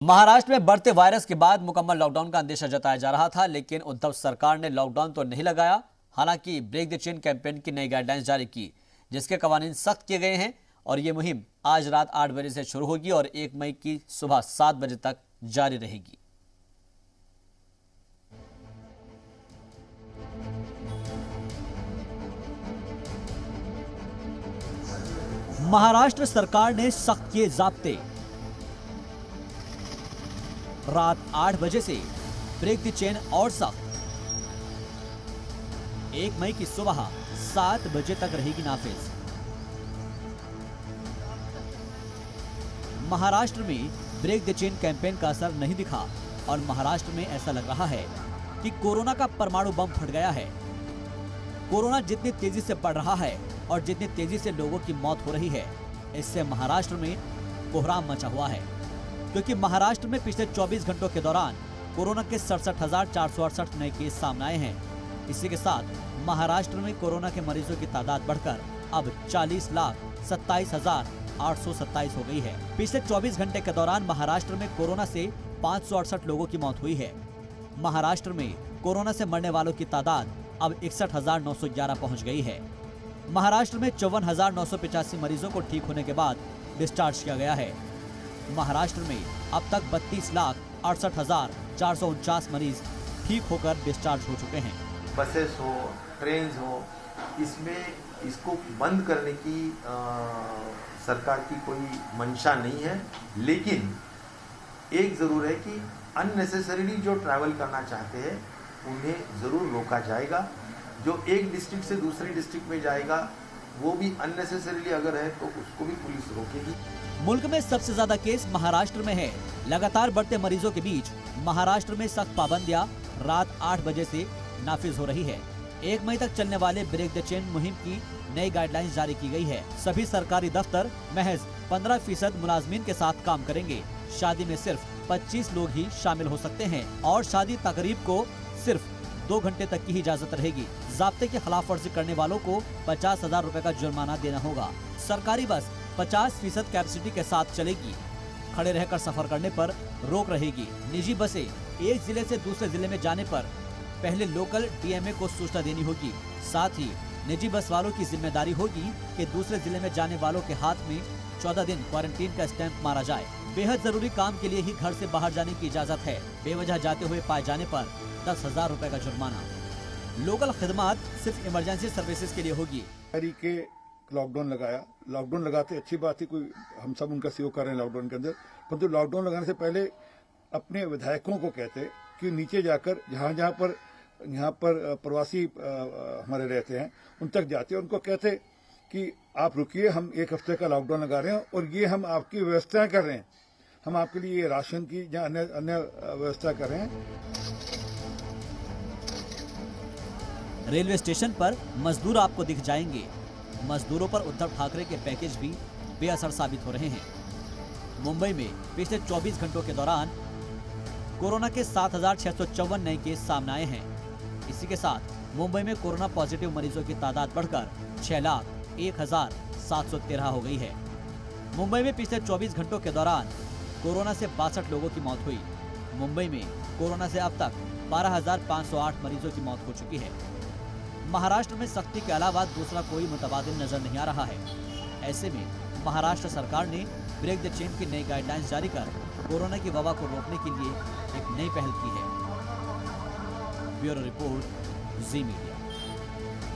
महाराष्ट्र में बढ़ते वायरस के बाद मुकम्मल लॉकडाउन का अंदेशा जताया जा रहा था, लेकिन उद्धव सरकार ने लॉकडाउन तो नहीं लगाया। हालांकि ब्रेक द चेन कैंपेन की नई गाइडलाइंस जारी की, जिसके कवानीन सख्त किए गए हैं और ये मुहिम आज रात 8 बजे से शुरू होगी और 1 मई की सुबह 7 बजे तक जारी रहेगी। महाराष्ट्र सरकार ने सख्त किए ज़ाब्ते। रात 8 बजे से ब्रेक द चेन और सख्त। 1 मई की सुबह 7 बजे तक रहेगी नाफिज। महाराष्ट्र में ब्रेक द चेन कैंपेन का असर नहीं दिखा और महाराष्ट्र में ऐसा लग रहा है कि कोरोना का परमाणु बम फट गया है। कोरोना जितनी तेजी से बढ़ रहा है और जितनी तेजी से लोगों की मौत हो रही है, इससे महाराष्ट्र में कोहराम मचा हुआ है, क्योंकि महाराष्ट्र में पिछले 24 घंटों के दौरान कोरोना के 67,468 नए केस सामने आए हैं। इसी के साथ महाराष्ट्र में कोरोना के मरीजों की तादाद बढ़कर अब 40,27,827 हो गई है। पिछले 24 घंटे के दौरान महाराष्ट्र में कोरोना से 568 लोगों की मौत हुई है। महाराष्ट्र में कोरोना से मरने वालों की तादाद अब 61,911 पहुँच गई है। महाराष्ट्र में 54,985 मरीजों को ठीक होने के बाद डिस्चार्ज किया गया है। महाराष्ट्र में अब तक 32,68,449 मरीज ठीक होकर डिस्चार्ज हो चुके हैं। बसेस हो, ट्रेन हो, इसमें इसको बंद करने की सरकार की कोई मंशा नहीं है, लेकिन एक जरूर है कि अननेसेसरीली जो ट्रैवल करना चाहते हैं उन्हें जरूर रोका जाएगा। जो एक डिस्ट्रिक्ट से दूसरी डिस्ट्रिक्ट में जाएगा वो भी अननेसेसरीली अगर है तो उसको भी पुलिस रोकेगी। मुल्क में सबसे ज्यादा केस महाराष्ट्र में है। लगातार बढ़ते मरीजों के बीच महाराष्ट्र में सख्त पाबंदियां रात 8 बजे से नाफिज हो रही है। 1 मई तक चलने वाले ब्रेक द चेन मुहिम की नई गाइडलाइंस जारी की गई है। सभी सरकारी दफ्तर महज 15% मुलाजमीन के साथ काम करेंगे। शादी में सिर्फ 25 लोग ही शामिल हो सकते हैं और शादी तकरीब को सिर्फ 2 घंटे तक की ही इजाजत रहेगी। ज़ाब्ते की खिलाफ वर्जी करने वालों को 50,000 रुपए का जुर्माना देना होगा। सरकारी बस 50% कैपेसिटी के साथ चलेगी। खड़े रहकर सफर करने पर रोक रहेगी। निजी बसें एक जिले से दूसरे जिले में जाने पर पहले लोकल डीएमए को सूचना देनी होगी। साथ ही निजी बस वालों की जिम्मेदारी होगी कि दूसरे जिले में जाने वालों के हाथ में 14 दिन क्वारंटीन का स्टैंप मारा जाए। बेहद जरूरी काम के लिए ही घर से बाहर जाने की इजाजत है। बेवजह जाते हुए पाए जाने पर 10,000 रुपए का जुर्माना। लोकल खिदमत सिर्फ इमरजेंसी सर्विसेज के लिए होगी। के लॉकडाउन लगाया, लॉकडाउन लगाते अच्छी बात है, कोई हम सब उनका सहयोग कर रहे हैं लॉकडाउन के अंदर, परंतु लॉकडाउन लगाने से पहले अपने विधायकों को कहते कि नीचे जाकर यहाँ पर प्रवासी हमारे रहते हैं उन तक जाते, उनको कहते कि आप रुकिए, हम 1 हफ्ते का लॉकडाउन लगा रहे हैं और ये हम आपकी व्यवस्थाएं कर रहे हैं, हम आपके लिए राशन की या अन्य व्यवस्था कर रहे हैं। रेलवे स्टेशन पर मजदूर आपको दिख जाएंगे। मजदूरों पर उद्धव ठाकरे के पैकेज भी बेअसर साबित हो रहे हैं। मुंबई में पिछले 24 घंटों के दौरान कोरोना के 7,654 नए केस सामने आए हैं। इसी के साथ मुंबई में कोरोना पॉजिटिव मरीजों की तादाद बढ़कर 6,01,713 हो गई है। मुंबई में पिछले 24 घंटों के दौरान कोरोना से 62 लोगों की मौत हुई। मुंबई में कोरोना से अब तक 12,508 मरीजों की मौत हो चुकी है। महाराष्ट्र में सख्ती के अलावा दूसरा कोई मुतबादिल नजर नहीं आ रहा है। ऐसे में महाराष्ट्र सरकार ने ब्रेक द चेन की नई गाइडलाइंस जारी कर कोरोना की वबा को रोकने के लिए एक नई पहल की है। ब्यूरो रिपोर्ट, जी मीडिया।